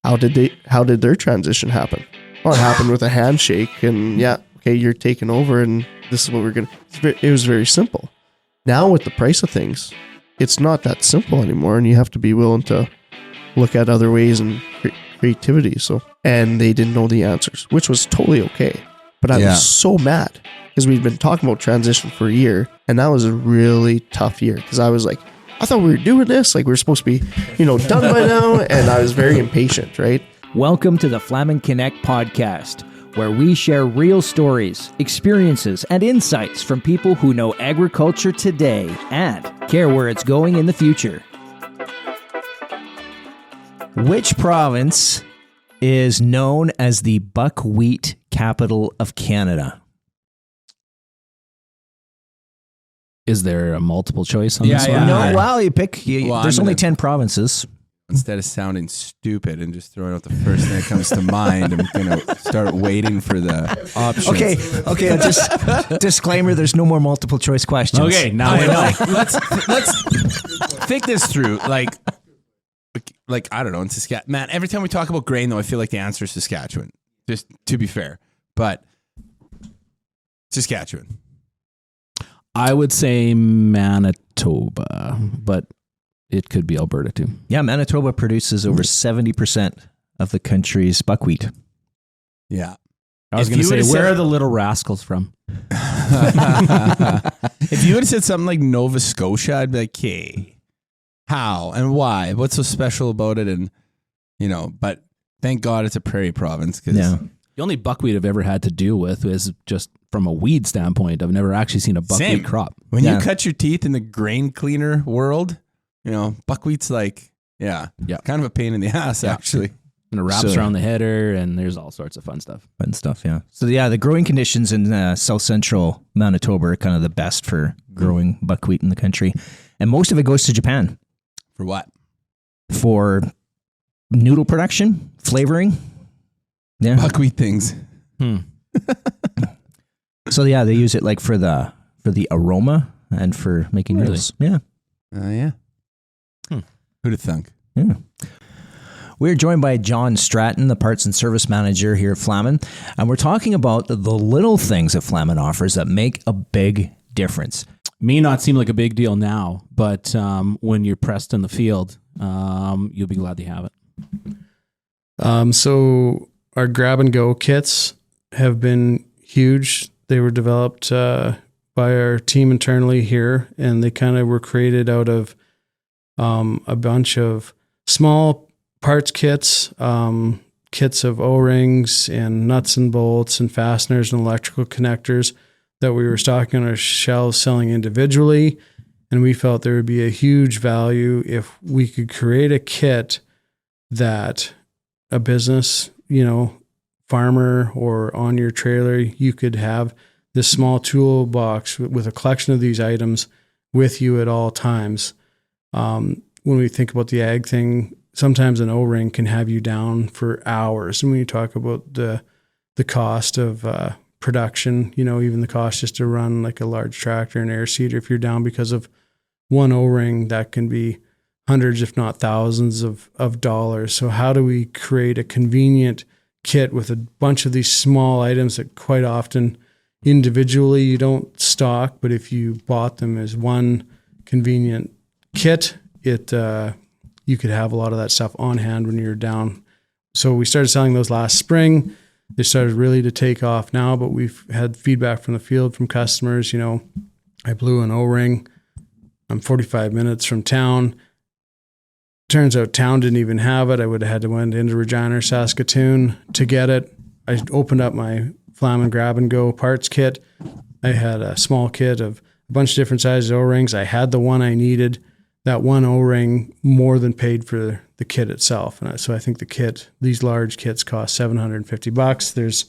how did their transition happen? Well, it happened with a handshake, and okay, you're taking over, and this is what we're gonna. It was very simple. Now with the price of things, it's not that simple anymore, and you have to be willing to look at other ways and creativity. So, and they didn't know the answers, which was totally okay. But I was so mad because we'd been talking about transition for a year, and that was a really tough year because I was like, I thought we were doing this, like we were supposed to be, done by now, and I was very impatient, right? Welcome to the Flaman Connect podcast, where we share real stories, experiences, and insights from people who know agriculture today and care where it's going in the future. Which province is known as the buckwheat capital of Canada? Is there a multiple choice on this one? No, well, you pick. There's only 10 provinces. Instead of sounding stupid and just throwing out the first thing that comes to mind, I'm going to start waiting for the options. Okay. Just disclaimer: there's no more multiple choice questions. Okay, now I know. Let's think this through. Like I don't know, in Saskatchewan. Man, every time we talk about grain, though, I feel like the answer is Saskatchewan. Just to be fair, but Saskatchewan. I would say Manitoba, but it could be Alberta too. Yeah, Manitoba produces over 70% of the country's buckwheat. Yeah. I was going to say, where are the little rascals from? If you would have said something like Nova Scotia, I'd be like, okay, how and why? What's so special about it? And, but thank God it's a prairie province. The only buckwheat I've ever had to deal with is just from a weed standpoint. I've never actually seen a buckwheat crop. When you cut your teeth in the grain cleaner world, buckwheat's like, kind of a pain in the ass, actually. And it wraps around the header, and there's all sorts of fun stuff. Yeah. So, the growing conditions in south central Manitoba are kind of the best for growing buckwheat in the country. And most of it goes to Japan. For what? For noodle production, flavoring. Yeah. Buckwheat things. So, they use it like for the aroma and for making noodles. Yeah. Yeah. Who'd have thunk? Yeah. We're joined by John Stratton, the parts and service manager here at Flaman, and we're talking about the little things that Flaman offers that make a big difference. May not seem like a big deal now, but when you're pressed in the field, you'll be glad to have it. So our grab and go kits have been huge. They were developed by our team internally here, and they kind of were created out of a bunch of small parts kits, kits of O-rings and nuts and bolts and fasteners and electrical connectors that we were stocking on our shelves selling individually. And we felt there would be a huge value if we could create a kit that a business, farmer or on your trailer, you could have this small toolbox with a collection of these items with you at all times. When we think about the ag thing, sometimes an O-ring can have you down for hours. And when you talk about the cost of production, even the cost just to run like a large tractor and air seeder, if you're down because of one O-ring, that can be hundreds, if not thousands of dollars. So how do we create a convenient kit with a bunch of these small items that quite often individually you don't stock, but if you bought them as one convenient kit, you could have a lot of that stuff on hand when you're down. So we started selling those last spring. They started really to take off now, but we've had feedback from the field from customers. I blew an O-ring. I'm 45 minutes from town. Turns out town didn't even have it. I would have had to went into Regina or Saskatoon to get it. I opened up my Flaman grab and go parts kit. I had a small kit of a bunch of different sizes of O-rings. I had the one I needed. That one O-ring more than paid for the kit itself. And so I think these large kits cost $750. There's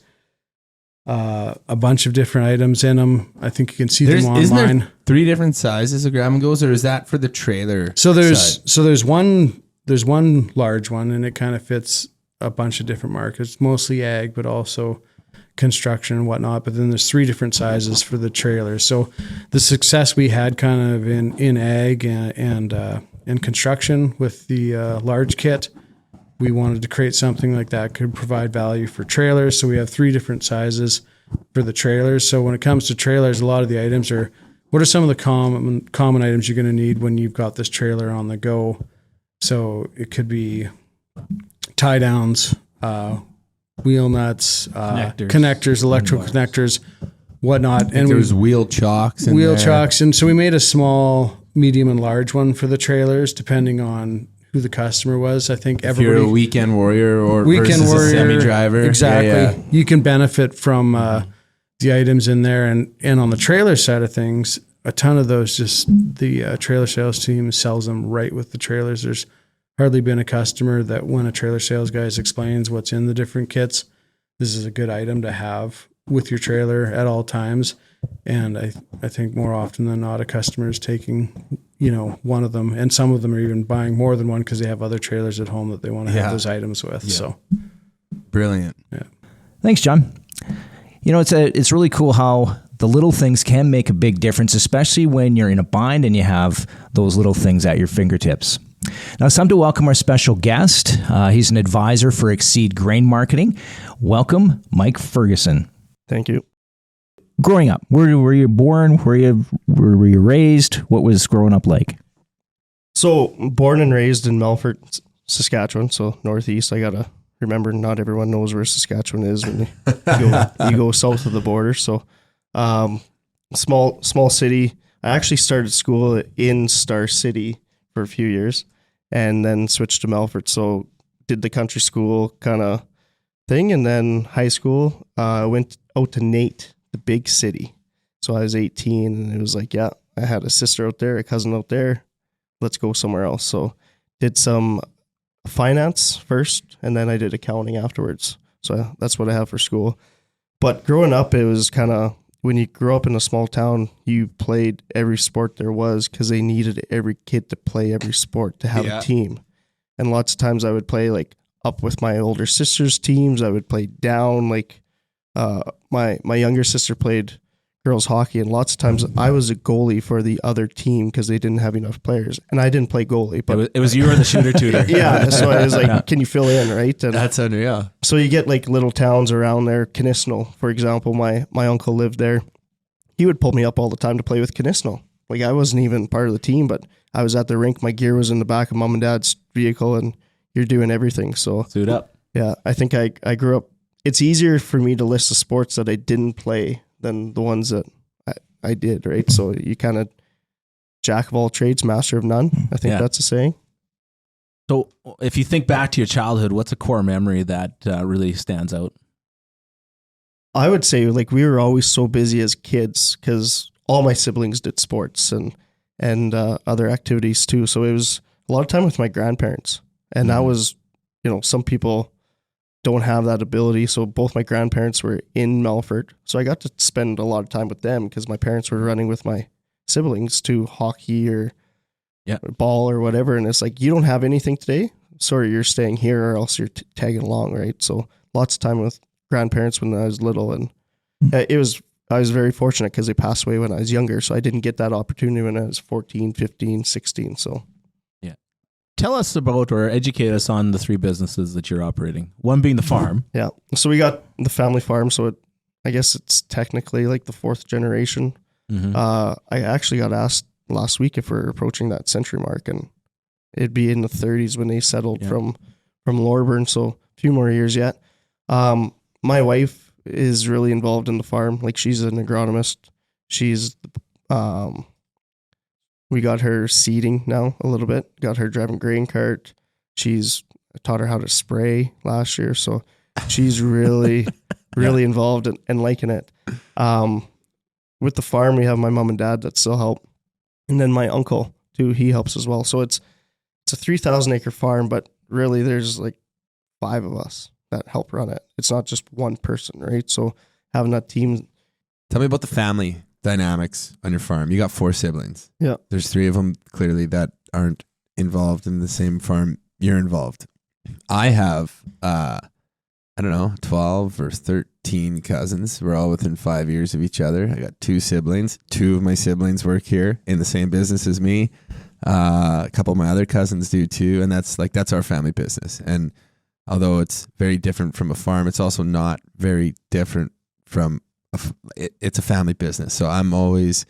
a bunch of different items in them. I think you can see them online. Isn't there 3 different sizes of grab and goes, or is that for the trailer? So there's one large one, and it kind of fits a bunch of different markets, mostly ag, but also construction and whatnot. But then there's 3 different sizes for the trailers. So the success we had kind of in ag and construction with the large kit we wanted to create something like that could provide value for trailers. So we have 3 different sizes for the trailers. So when it comes to trailers, a lot of the items are, what are some of the common items you're going to need when you've got this trailer on the go? So it could be tie downs, wheel nuts, connectors, electrical connectors, whatnot. And there's wheel chocks. And so we made a small, medium, and large one for the trailers, depending on who the customer was. I think if you're a weekend warrior versus a semi-driver. Exactly. Yeah. You can benefit from the items in there. And on the trailer side of things, a ton of those, just the trailer sales team sells them right with the trailers. There's hardly been a customer that when a trailer sales guy explains what's in the different kits, this is a good item to have with your trailer at all times. And I think more often than not, a customer is taking, one of them, and some of them are even buying more than one because they have other trailers at home that they want to have those items with. Yeah. So brilliant. Yeah. Thanks, John. It's really cool how the little things can make a big difference, especially when you're in a bind and you have those little things at your fingertips. Now it's time to welcome our special guest. He's an advisor for Exceed Grain Marketing. Welcome, Mike Ferguson. Thank you. Growing up, were you born? Were you raised? What was growing up like? So born and raised in Melfort, Saskatchewan, so northeast. I gotta remember, not everyone knows where Saskatchewan is when you go south of the border. So small city. I actually started school in Star City for a few years, and then switched to Melfort. So did the country school kind of thing, and then high school. I went out to Nate, the big city. So I was 18, and it was like, yeah, I had a sister out there, a cousin out there. Let's go somewhere else. So did some finance first, and then I did accounting afterwards. So that's what I have for school. But growing up, it was kind of, when you grew up in a small town, you played every sport there was because they needed every kid to play every sport to have a team. And lots of times I would play like up with my older sister's teams. I would play down, like my younger sister played girls hockey, and lots of times I was a goalie for the other team because they didn't have enough players, and I didn't play goalie. But it was you or the shooter tutor. Yeah, so I was like, can you fill in, right? And that's unreal. So you get like little towns around there. Kinisnell, for example, my uncle lived there. He would pull me up all the time to play with Kinisnell. Like I wasn't even part of the team, but I was at the rink. My gear was in the back of mom and dad's vehicle, and you're doing everything. So suit up. Yeah, I think I grew up. It's easier for me to list the sports that I didn't play than the ones that I did, right? So you kind of jack of all trades, master of none. I think that's a saying. So if you think back to your childhood, what's a core memory that really stands out? I would say like we were always so busy as kids because all my siblings did sports and other activities too. So it was a lot of time with my grandparents. And that was, some people don't have that ability. So both my grandparents were in Melfort. So I got to spend a lot of time with them because my parents were running with my siblings to hockey or ball or whatever. And it's like, you don't have anything today? Sorry, you're staying here or else you're tagging along, right? So lots of time with grandparents when I was little. And I was very fortunate because they passed away when I was younger. So I didn't get that opportunity when I was 14, 15, 16. So tell us about or educate us on the 3 businesses that you're operating. One being the farm. Yeah. So we got the family farm. So I guess it's technically like the 4th generation. Mm-hmm. I actually got asked last week if we're approaching that century mark, and it'd be in the 30s when they settled from Lorburn. So a few more years yet. My wife is really involved in the farm. Like she's an agronomist. She's, we got her seeding now a little bit, got her driving grain cart. I taught her how to spray last year. So she's really involved and liking it. With the farm, we have my mom and dad that still help. And then my uncle too, he helps as well. So it's a 3,000 acre farm, but really there's like 5 of us that help run it. It's not just one person, right? So having that team. Tell me about the family dynamics on your farm. You got 4 siblings. Yeah. There's 3 of them clearly that aren't involved in the same farm you're involved. I have, 12 or 13 cousins. We're all within 5 years of each other. I got 2 siblings. 2 of my siblings work here in the same business as me. A couple of my other cousins do too. And that's our family business. And although it's very different from a farm, it's also not very different from it's a family business. So I'm always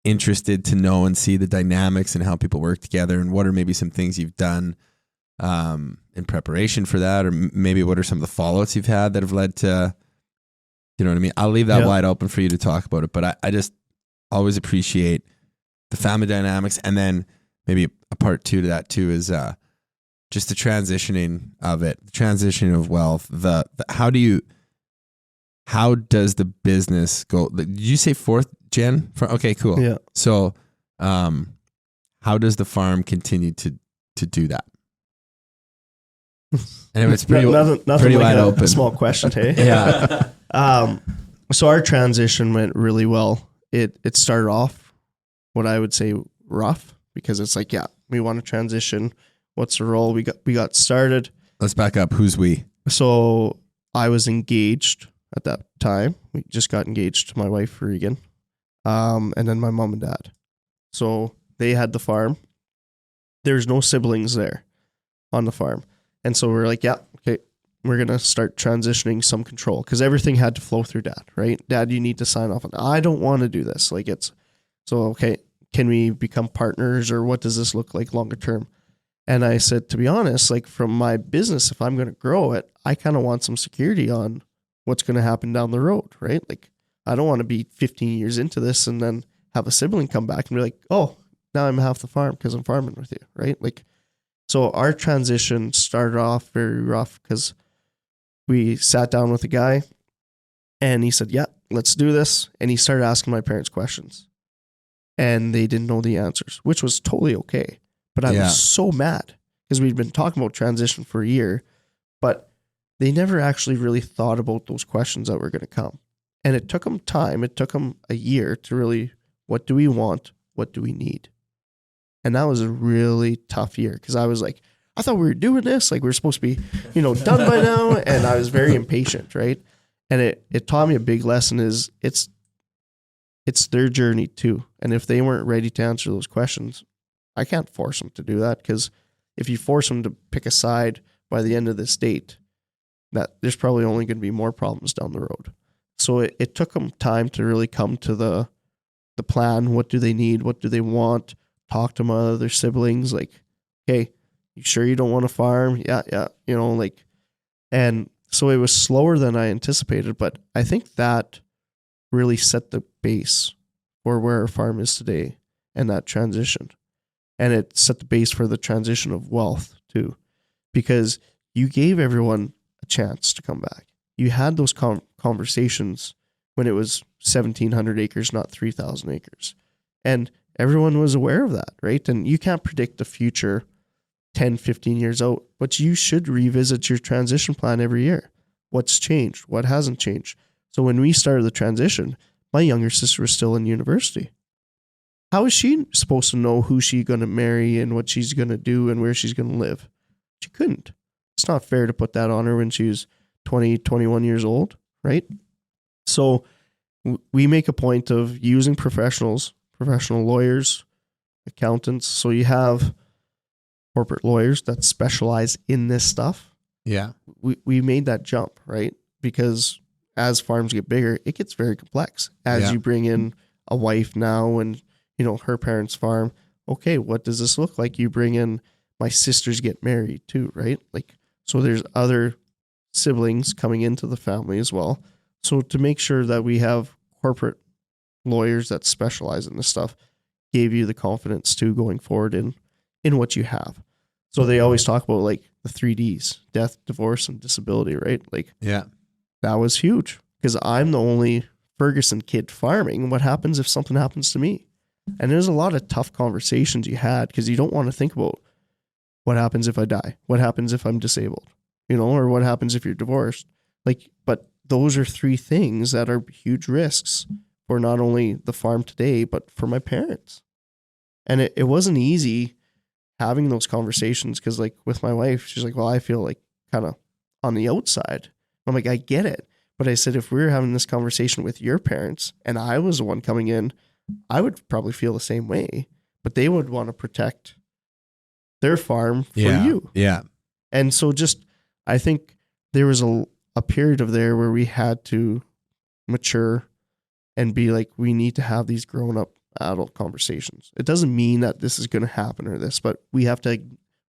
interested to know and see the dynamics and how people work together, and what are maybe some things you've done in preparation for that, or maybe what are some of the fallouts you've had that have led to, you know what I mean? I'll leave that wide open for you to talk about it, but I just always appreciate the family dynamics. And then maybe a part two to that too is just the transitioning of it, the transitioning of wealth, the how does the business go? Did you say fourth gen? Okay, cool. Yeah. So how does the farm continue to do that? And it's pretty, nothing pretty like wide open. A small question, hey? Yeah. So our transition went really well. It started off what I would say rough, because it's like, yeah, we want to transition. What's the role? We got started. Let's back up. Who's we? So I was engaged at that time. We just got engaged to my wife, Regan. And then my mom and dad. So they had the farm. There's no siblings there on the farm. And so we're like, yeah, okay, we're going to start transitioning some control, because everything had to flow through dad, right? Dad, you need to sign off on it. I don't want to do this. Like okay, can we become partners, or what does this look like longer term? And I said, to be honest, like from my business, if I'm going to grow it, I kind of want some security on what's going to happen down the road, right? Like I don't want to be 15 years into this and then have a sibling come back and be like, oh, now I'm half the farm because I'm farming with you, right? Like, so our transition started off very rough, because we sat down with a guy and he said, yeah, let's do this. And he started asking my parents questions, and they didn't know the answers, which was totally okay. But I was so mad, because we'd been talking about transition for a year, but they never actually really thought about those questions that were going to come. And it took them time. It took them a year to really, what do we want? What do we need? And that was a really tough year, because I was like, I thought we were doing this. Like we were supposed to be, done by now. And I was very impatient, right? And it taught me a big lesson is it's their journey too. And if they weren't ready to answer those questions, I can't force them to do that, because if you force them to pick a side by the end of this date, that there's probably only going to be more problems down the road. So it took them time to really come to the plan. What do they need? What do they want? Talk to my other siblings. Like, hey, you sure you don't want to farm? Yeah. And so it was slower than I anticipated, but I think that really set the base for where our farm is today and that transition. And it set the base for the transition of wealth too, because you gave everyone a chance to come back. You had those conversations when it was 1,700 acres, not 3,000 acres. And everyone was aware of that, right? And you can't predict the future 10, 15 years out, but you should revisit your transition plan every year. What's changed? What hasn't changed? So when we started the transition, my younger sister was still in university. How is she supposed to know who she's going to marry and what she's going to do and where she's going to live? She couldn't. It's not fair to put that on her when she was 20, 21 years old, right? So we make a point of using professional lawyers, accountants. So you have corporate lawyers that specialize in this stuff. Yeah. We made that jump, right? Because as farms get bigger, it gets very complex. As you bring in a wife now and, her parents' farm, okay, what does this look like? You bring in my sisters get married too, right? Like, so there's other siblings coming into the family as well. So to make sure that we have corporate lawyers that specialize in this stuff gave you the confidence to going forward in what you have. So they always talk about like the 3Ds, death, divorce, and disability, right? Like, that was huge, because I'm the only Ferguson kid farming. What happens if something happens to me? And there's a lot of tough conversations you had, because you don't want to think about what happens if I die? What happens if I'm disabled? Or what happens if you're divorced? Like, but those are three things that are huge risks for not only the farm today, but for my parents. And it wasn't easy having those conversations, because like with my wife, she's like, well, I feel like kind of on the outside. I'm like, I get it. But I said, if we were having this conversation with your parents and I was the one coming in, I would probably feel the same way, but they would want to protect their farm for you. Yeah. And so just I think there was a period of there where we had to mature and be like, we need to have these grown up adult conversations. It doesn't mean that this is going to happen or this, but we have to,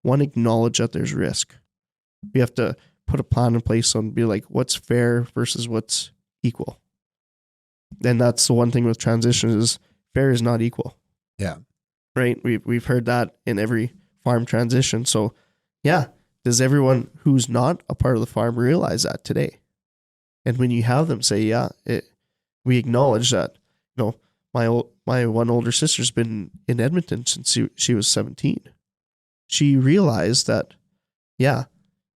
one, acknowledge that there's risk. We have to put a plan in place and be like, what's fair versus what's equal. And that's the one thing with transition is fair is not equal. Yeah. Right. We've heard that in every farm transition. So yeah. Does everyone who's not a part of the farm realize that today? And when you have them say, yeah, we acknowledge that, you know, my one older sister's been in Edmonton since she was 17. She realized that, yeah,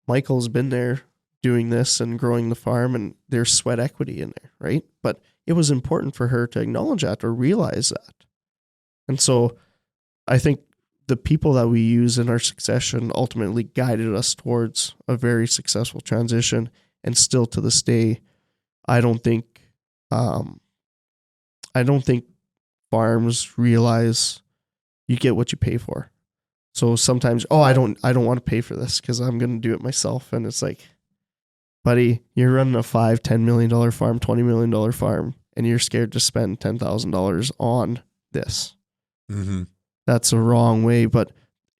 Michael's been there doing this and growing the farm, and there's sweat equity in there, right? But it was important for her to acknowledge that or realize that. And so I think the people that we use in our succession ultimately guided us towards a very successful transition. And still to this day, I don't think farms realize you get what you pay for. So sometimes, I don't want to pay for this because I'm going to do it myself. And it's like, buddy, you're running a $5-10 million farm, $20 million farm, and you're scared to spend $10,000 on this. Mm-hmm. That's the wrong way. But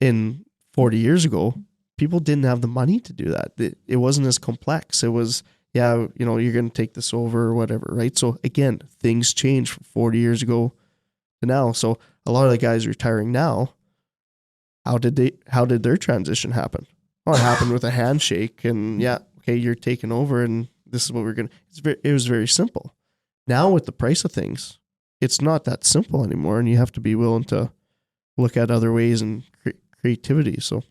in 40 years ago, people didn't have the money to do that. It wasn't as complex. It was, yeah, you know, you're going to take this over or whatever, right? So again, things changed from 40 years ago to now. So a lot of the guys retiring now, how did their transition happen? Well, it happened with a handshake and yeah, okay, you're taking over and this is what we're going to, it was very simple. Now with the price of things, it's not that simple anymore. And you have to be willing to look at other ways and creativity. So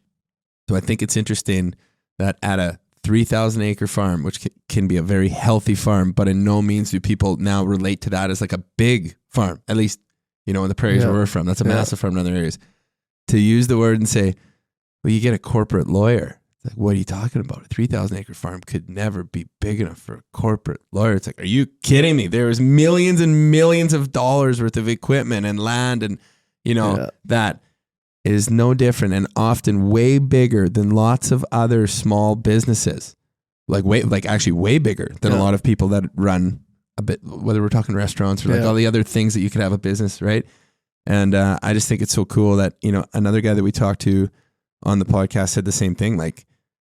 I think it's interesting that at a 3,000 acre farm, which can be a very healthy farm, but in no means do people now relate to that as like a big farm, at least, you know, in the prairies where we're from. That's a massive farm in other areas. To use the word and say, well, you get a corporate lawyer. It's like, what are you talking about? A 3,000 acre farm could never be big enough for a corporate lawyer. It's like, are you kidding me? There was millions and millions of dollars worth of equipment and land and, you know, that is no different and often way bigger than lots of other small businesses. Actually way bigger than a lot of people that run a bit, whether we're talking restaurants or like all the other things that you could have a business, right? And I just think it's so cool that, you know, another guy that we talked to on the podcast said the same thing. Like,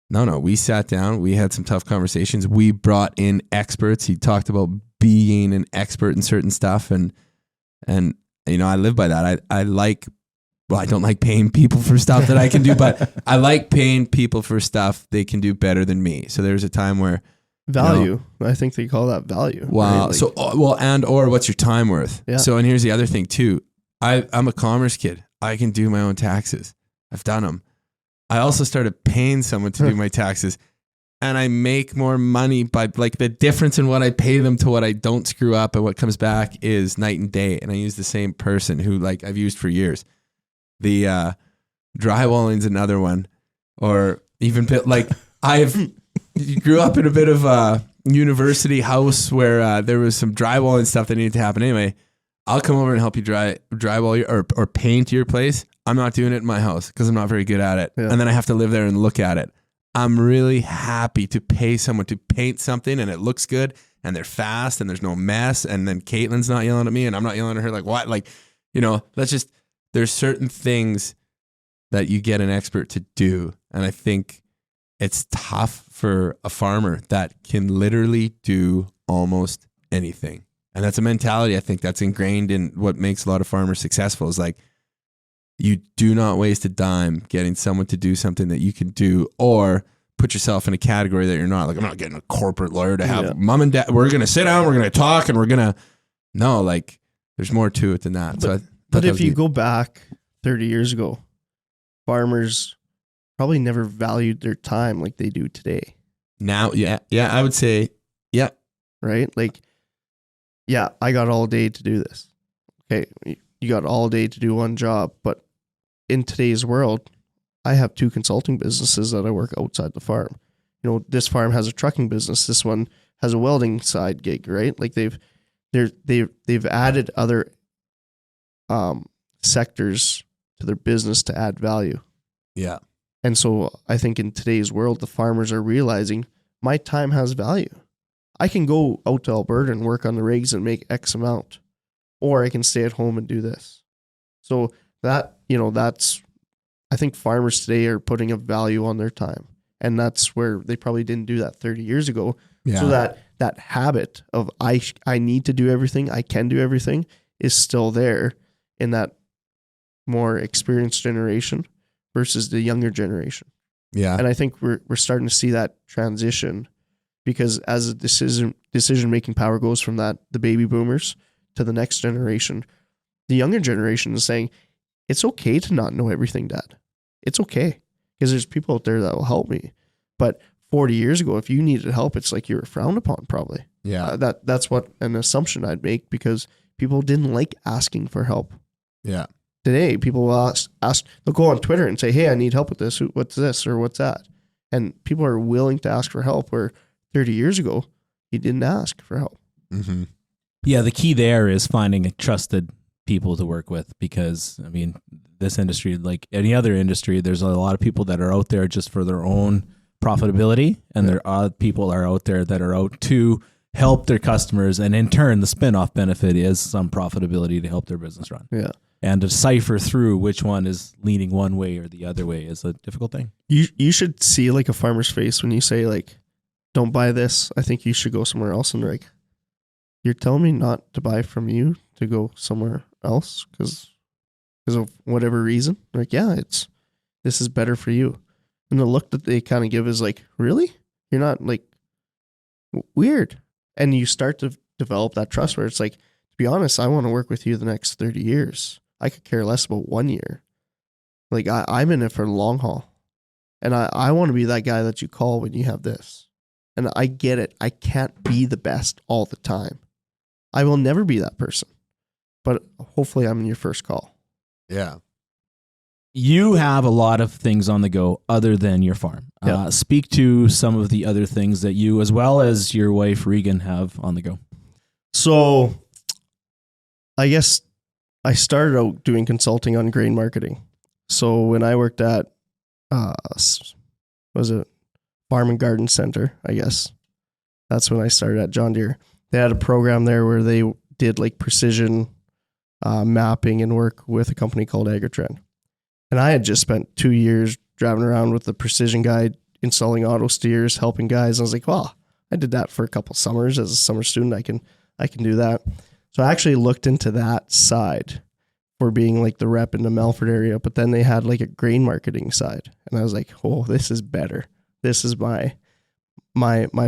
no, we sat down, we had some tough conversations. We brought in experts. He talked about being an expert in certain stuff. And you know, I live by that. I don't like paying people for stuff that I can do, but I like paying people for stuff they can do better than me. So there's a time where value, you know, I think they call that value. Wow. Right? Like, or what's your time worth? Yeah. So, and here's the other thing too. I'm a commerce kid. I can do my own taxes. I've done them. I also started paying someone to do my taxes, and I make more money by like the difference in what I pay them to what I don't screw up and what comes back is night and day. And I use the same person who like I've used for years. The drywalling's another one, or even like you grew up in a bit of a university house where there was some drywalling stuff that needed to happen. Anyway, I'll come over and help you drywall or paint your place. I'm not doing it in my house because I'm not very good at it. Yeah. And then I have to live there and look at it. I'm really happy to pay someone to paint something and it looks good and they're fast and there's no mess. And then Caitlin's not yelling at me and I'm not yelling at her. Like, what? Like, you know, there's certain things that you get an expert to do. And I think it's tough for a farmer that can literally do almost anything. And that's a mentality I think that's ingrained in what makes a lot of farmers successful is like, you do not waste a dime getting someone to do something that you can do or put yourself in a category that you're not. Like, I'm not getting a corporate lawyer to have mom and dad. We're going to sit down, we're going to talk, and we're going to. No, like, there's more to it than that. But if you go back 30 years ago, farmers probably never valued their time like they do today. Now, I would say, yeah. Right? Like, yeah, I got all day to do this. Okay, you got all day to do one job, but in today's world, I have 2 consulting businesses that I work outside the farm. You know, this farm has a trucking business. This one has a welding side gig, right? Like they've added other sectors to their business to add value. Yeah. And so I think in today's world, the farmers are realizing my time has value. I can go out to Alberta and work on the rigs and make X amount, or I can stay at home and do this. So that, that's, I think farmers today are putting a value on their time. And that's where they probably didn't do that 30 years ago. Yeah. So that habit of I need to do everything, I can do everything is still there in that more experienced generation versus the younger generation. Yeah. And I think we're starting to see that transition, because as a decision making power goes from the baby boomers to the next generation, the younger generation is saying, it's okay to not know everything, Dad. It's okay, because there's people out there that will help me. But 40 years ago, if you needed help, it's like you were frowned upon, probably. Yeah. That's what an assumption I'd make, because people didn't like asking for help. Yeah. Today, people will ask, they'll go on Twitter and say, hey, I need help with this. What's this or what's that? And people are willing to ask for help, where 30 years ago, you didn't ask for help. Mm-hmm. Yeah, the key there is finding trusted people to work with, because, I mean, this industry, like any other industry, there's a lot of people that are out there just for their own profitability, and there are people are out there that are out to help their customers, and in turn, the spin-off benefit is some profitability to help their business run. Yeah. And to decipher through which one is leaning one way or the other way is a difficult thing. You should see like a farmer's face when you say like, don't buy this. I think you should go somewhere else. And they're like, you're telling me not to buy from you to go somewhere else because of whatever reason? They're like, yeah, this is better for you. And the look that they kind of give is like, really? You're not like weird. And you start to develop that trust where it's like, to be honest, I want to work with you the next 30 years. I could care less about 1 year. Like I'm in it for the long haul. And I want to be that guy that you call when you have this. And I get it. I can't be the best all the time. I will never be that person. But hopefully I'm in your first call. Yeah. You have a lot of things on the go other than your farm. Yeah. Speak to some of the other things that you, as well as your wife, Regan, have on the go. So I guess I started out doing consulting on grain marketing. So when I worked at, was it Farm and Garden Center, I guess. That's when I started at John Deere. They had a program there where they did like precision mapping and work with a company called Agri-Trend. And I had just spent 2 years driving around with the precision guide, installing auto steers, helping guys. I was like, well, I did that for a couple summers as a summer student. I can do that. So I actually looked into that side for being like the rep in the Melfort area, but then they had like a grain marketing side. And I was like, oh, this is better. This is my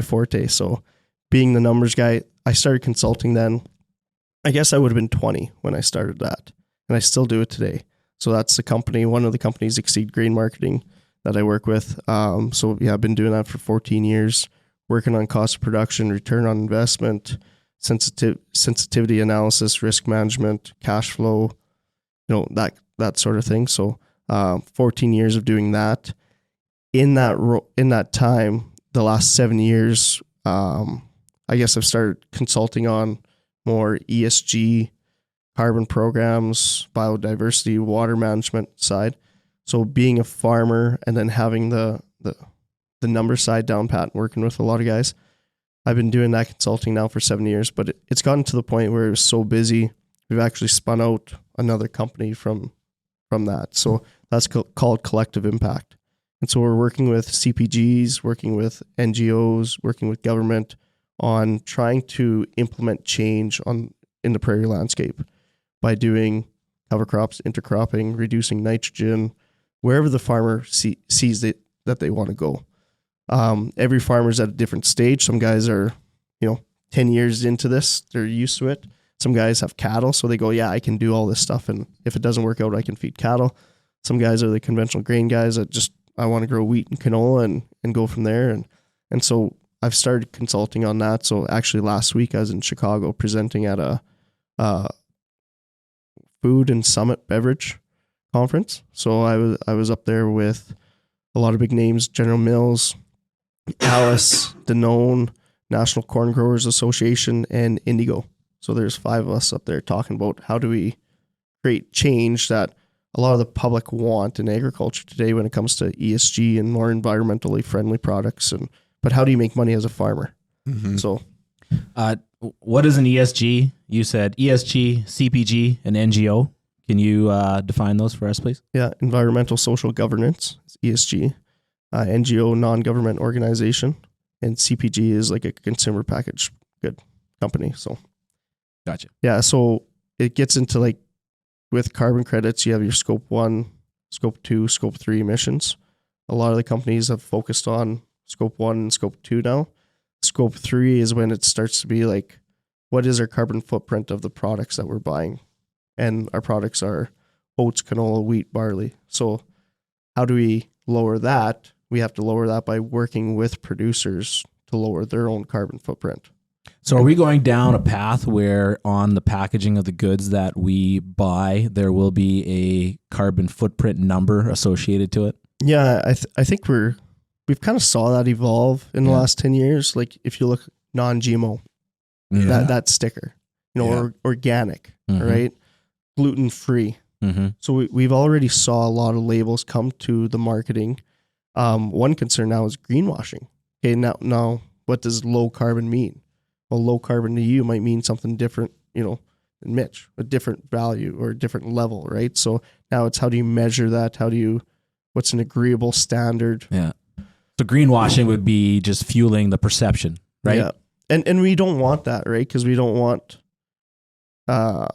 forte. So being the numbers guy, I started consulting then. I guess I would have been 20 when I started that. And I still do it today. So that's the company, one of the companies, Exceed Grain Marketing, that I work with. So yeah, I've been doing that for 14 years, working on cost of production, return on investment, sensitivity analysis, risk management, cash flow, that sort of thing. So 14 years of doing that. In that time, the last 7 years, I guess I've started consulting on more ESG, carbon programs, biodiversity, water management side. So being a farmer and then having the number side down pat and working with a lot of guys, I've been doing that consulting now for 7 years, but it's gotten to the point where it was so busy, we've actually spun out another company from that. So that's called Collective Impact. And so we're working with CPGs, working with NGOs, working with government on trying to implement change in the prairie landscape by doing cover crops, intercropping, reducing nitrogen, wherever the farmer sees that they want to go. Every farmer's at a different stage. Some guys are, 10 years into this, they're used to it. Some guys have cattle, so they go, yeah, I can do all this stuff. And if it doesn't work out, I can feed cattle. Some guys are the conventional grain guys that just, I want to grow wheat and canola and go from there. And so I've started consulting on that. So actually last week I was in Chicago presenting at a food and summit beverage conference. So I was up there with a lot of big names, General Mills, Alice, Danone, National Corn Growers Association, and Indigo. So there's 5 of us up there talking about how do we create change that a lot of the public want in agriculture today when it comes to ESG and more environmentally friendly products. But how do you make money as a farmer? Mm-hmm. So, what is an ESG? You said ESG, CPG, and NGO. Can you define those for us, please? yeah, environmental social governance, ESG, NGO, non-government organization, and CPG is like a consumer packaged good company. So, Gotcha. yeah, so it gets into like with carbon credits, you have your scope 1, scope 2, scope 3 emissions. A lot of the companies have focused on scope 1 and scope 2 now. Scope 3 is when it starts to be like, what is our carbon footprint of the products that we're buying? And our products are oats, canola, wheat, barley. So how do we lower that? We have to lower that by working with producers to lower their own carbon footprint. So are we going down a path where on the packaging of the goods that we buy, there will be a carbon footprint number associated to it? Yeah, I think we've kind of saw that evolve in the last 10 years. Like if you look non-GMO, that sticker, or organic, right? Gluten-free. Mm-hmm. So we've already saw a lot of labels come to the marketing. One concern now is greenwashing. Okay, now what does low carbon mean? Well, low carbon to you might mean something different, than Mitch, a different value or a different level, right? So now it's how do you measure that? What's an agreeable standard? Yeah. So greenwashing would be just fueling the perception, right? Yeah. And we don't want that, right? Because we don't want, I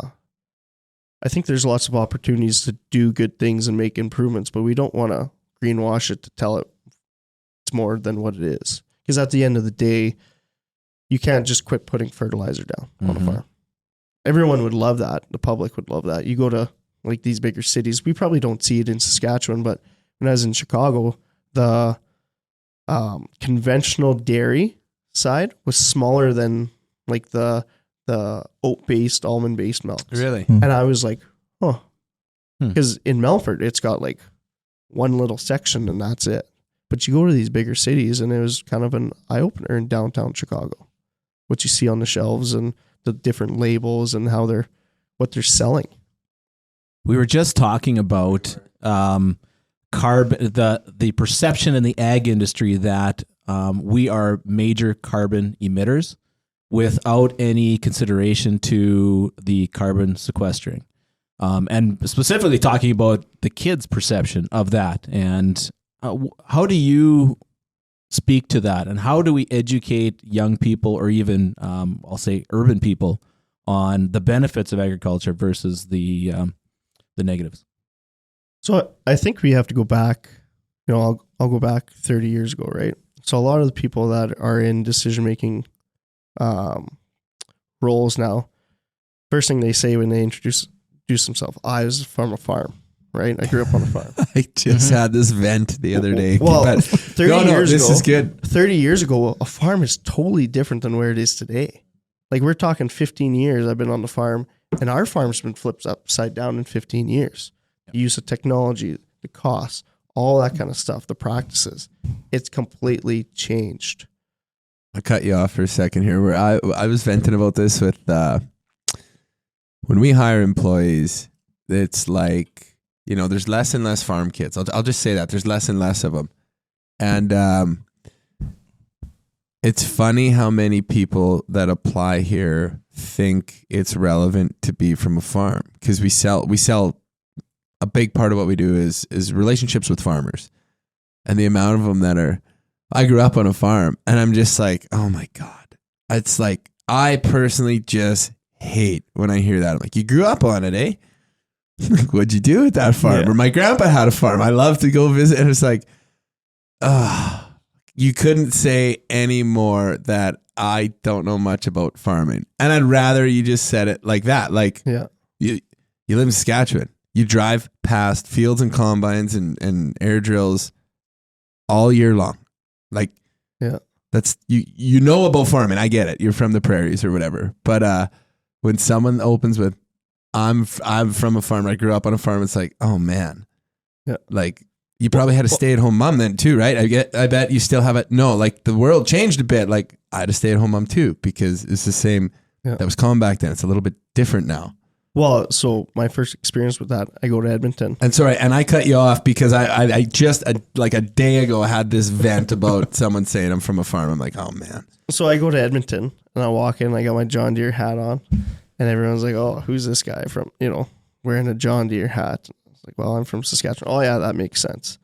think there's lots of opportunities to do good things and make improvements, but we don't want to greenwash it to tell it it's more than what it is. Because at the end of the day, you can't just quit putting fertilizer down on a farm. Everyone would love that. The public would love that. You go to like these bigger cities, we probably don't see it in Saskatchewan, but when I was in Chicago, the conventional dairy side was smaller than like the oat-based, almond-based milks. Really? And I was like, oh, because in Melfort, it's got like one little section and that's it. But you go to these bigger cities and it was kind of an eye-opener in downtown Chicago. What you see on the shelves and the different labels and what they're selling. We were just talking about carbon, the perception in the ag industry that we are major carbon emitters without any consideration to the carbon sequestering. And specifically talking about the kids' perception of that. And how do you speak to that? And how do we educate young people or even, I'll say, urban people on the benefits of agriculture versus the negatives? So I think we have to go back, I'll go back 30 years ago, right? So a lot of the people that are in decision-making roles now, first thing they say when they introduce themselves, I was from a farm, right? I grew up on a farm. I just had this vent the other day. Well, but 30 years this ago, is good. 30 years ago, a farm is totally different than where it is today. Like we're talking 15 years I've been on the farm, and our farm's been flipped upside down in 15 years. The use of technology, the costs, all that kind of stuff, the practices, it's completely changed. I'll cut you off for a second here. Where I was venting about this with when we hire employees, it's like, there's less and less farm kids. I'll just say that there's less and less of them. And it's funny how many people that apply here think it's relevant to be from a farm, because we sell a big part of what we do is relationships with farmers, and the amount of them that are, I grew up on a farm, and I'm just like, oh my God. It's like, I personally just hate when I hear that. I'm like, you grew up on it, eh? What'd you do at that farm? Yeah. Or my grandpa had a farm. I love to go visit. And it's like, you couldn't say any more that I don't know much about farming. And I'd rather you just said it like that. Like, you live in Saskatchewan. You drive past fields and combines and air drills all year long. Like, that's you know about farming. I get it. You're from the prairies or whatever. But when someone opens with, I'm from a farm, I grew up on a farm, it's like, oh man. Yeah. Like, you probably had a stay-at-home mom then too, right? I bet you still have it. No, like the world changed a bit. Like, I had a stay-at-home mom too, because it's the same. That was common back then. It's a little bit different now. Well, so my first experience with that, I go to Edmonton. And sorry, and I cut you off because I just like a day ago had this vent about someone saying I'm from a farm. I'm like, oh man. So I go to Edmonton and I walk in, I got my John Deere hat on, and everyone's like, oh, who's this guy from, wearing a John Deere hat? I was like, well, I'm from Saskatchewan. Oh yeah, that makes sense.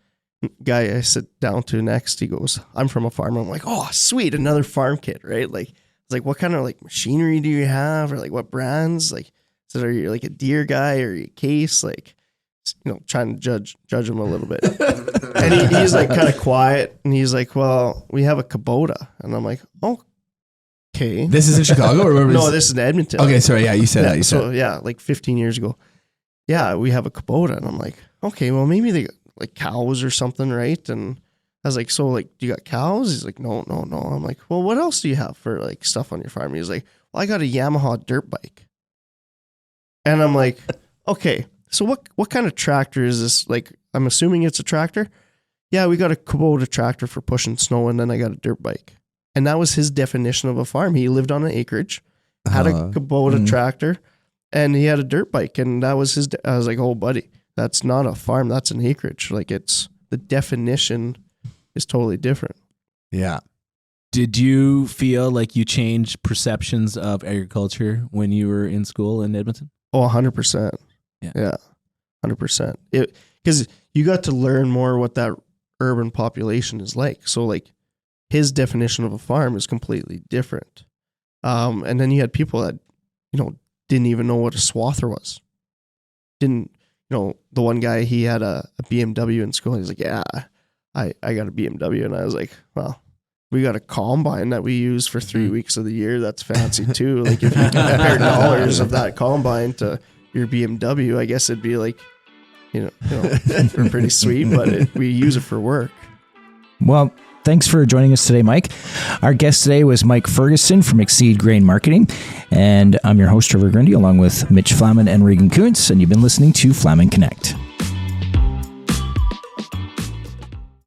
Guy I sit down to next, he goes, I'm from a farm. I'm like, oh, sweet, another farm kid, right? Like, it's like, what kind of like machinery do you have, or like what brands? Like, so are you like a Deere guy, or are you Case? Like, trying to judge him a little bit. And he's like kind of quiet, and he's like, well, we have a Kubota, and I'm like, oh, okay. This is in Chicago, or no, this is in Edmonton. Okay, sorry, yeah, you said that. So yeah, like 15 years ago, yeah, we have a Kubota, and I'm like, okay, well maybe they got like cows or something, right? And I was like, so like, do you got cows? He's like, no. I'm like, well, what else do you have for like stuff on your farm? He's like, well, I got a Yamaha dirt bike. And I'm like, okay, so what kind of tractor is this? Like, I'm assuming it's a tractor. Yeah, we got a Kubota tractor for pushing snow, and then I got a dirt bike. And that was his definition of a farm. He lived on an acreage, had a Kubota tractor, and he had a dirt bike, and that was his. I was like, oh, buddy, that's not a farm. That's an acreage. Like, it's the definition is totally different. Yeah. Did you feel like you changed perceptions of agriculture when you were in school in Edmonton? Oh, 100%. Yeah, 100%. Because you got to learn more what that urban population is like. So, like, his definition of a farm is completely different. And then you had people that, didn't even know what a swather was. The one guy, he had a BMW in school. He's like, yeah, I got a BMW. And I was like, well, we got a combine that we use for 3 weeks of the year. That's fancy too. Like, if you compare dollars of that combine to your BMW, I guess it'd be like, pretty sweet, but we use it for work. Well, thanks for joining us today, Mike. Our guest today was Mike Ferguson from Exceed Grain Marketing, and I'm your host, Trevor Grinde, along with Mitch Flaman and Regan Kunz, and you've been listening to Flaman Connect.